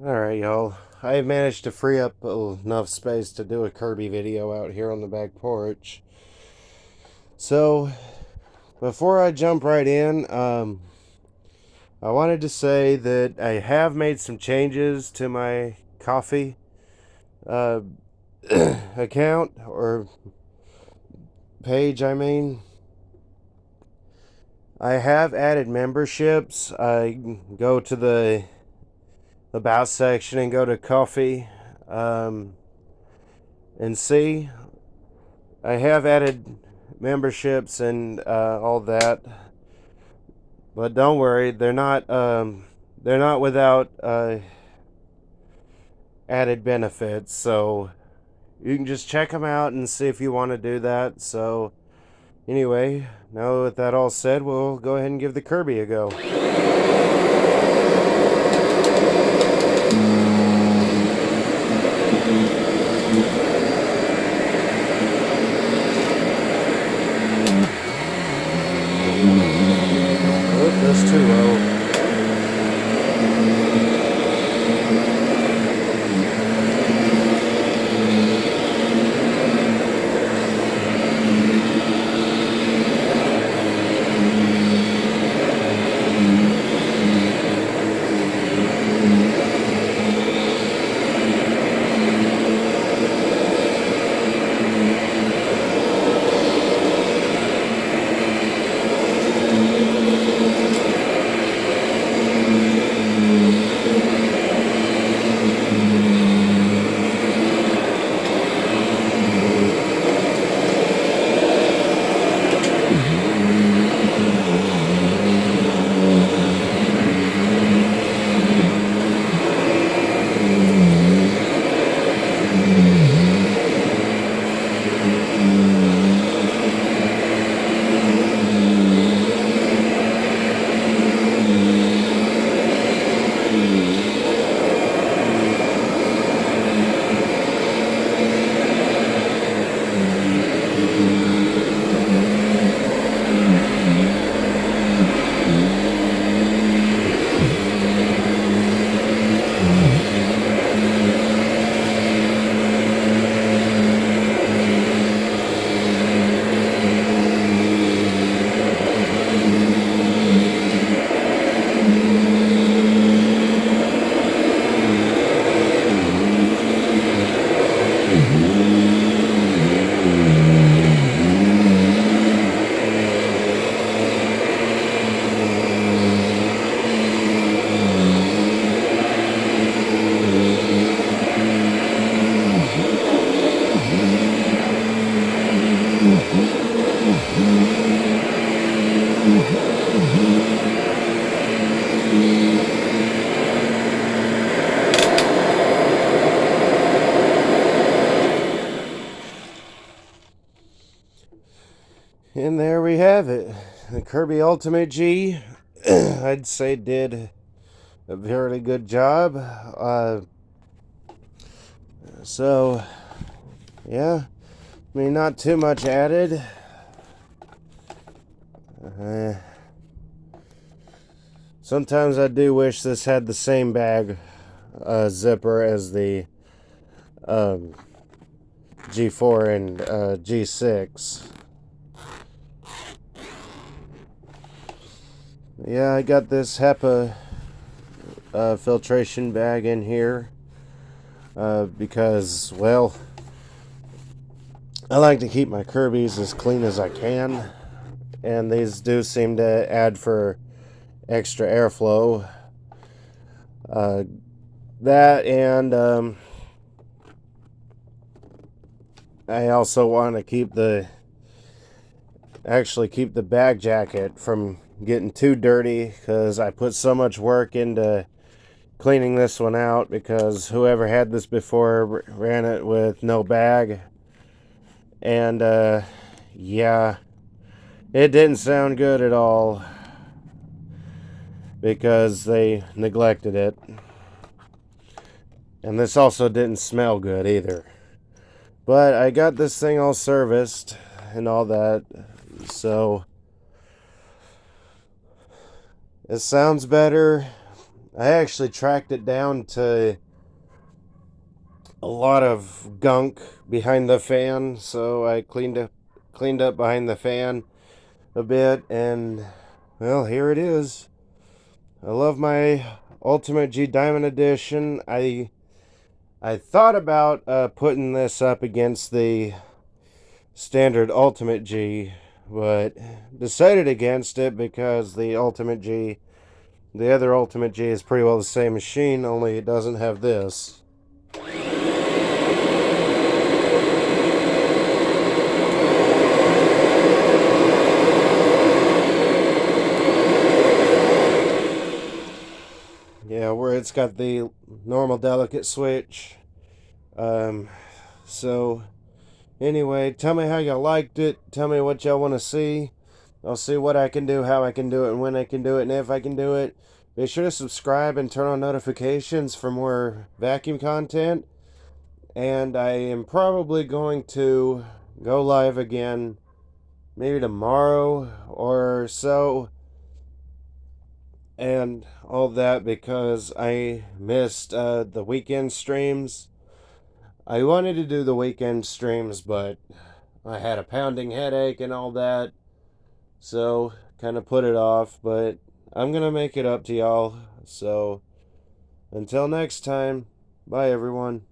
Alright, y'all. I managed to free up enough space to do a Kirby video out here on the back porch. So, before I jump right in, I wanted to say that I have made some changes to my coffee uh, account, or page, I mean. I have added memberships. I go to the About section and go to coffee and see. I have added memberships and all that, but don't worry, they're not without added benefits. So you can just check them out and see if you want to do that. So anyway, now with that all said, we'll go ahead and give the Kirby a go. Oh, that's too low. And there we have it. The Kirby Ultimate G, I'd say, did a very good job. So, yeah. I mean, not too much added. Sometimes I do wish this had the same bag zipper as the G4 and G6. Yeah, I got this HEPA filtration bag in here because, well, I like to keep my Kirby's as clean as I can, and these do seem to add for extra airflow. That and I also want to keep the bag jacket from getting too dirty, because I put so much work into cleaning this one out, because whoever had this before ran it with no bag, and yeah, it didn't sound good at all because they neglected it. And this also didn't smell good either. But I got this thing all serviced and all that, so it sounds better. I actually tracked it down to a lot of gunk behind the fan, so I cleaned up behind the fan a bit, and well, here it is. I love my Ultimate G Diamond Edition. I thought about putting this up against the standard Ultimate G, but decided against it because the other Ultimate G is pretty well the same machine, only it doesn't have this. Yeah, where it's got the normal delicate switch. Um, so anyway, tell me how you liked it. Tell me what y'all want to see. I'll see what I can do, how I can do it, and when I can do it, and if I can do it. Be sure to subscribe and turn on notifications for more vacuum content. And I am probably going to go live again maybe tomorrow or so, and all that because I missed the weekend streams. I wanted to do the weekend streams, but I had a pounding headache and all that, so kind of put it off. But I'm gonna make it up to y'all. So until next time, bye everyone.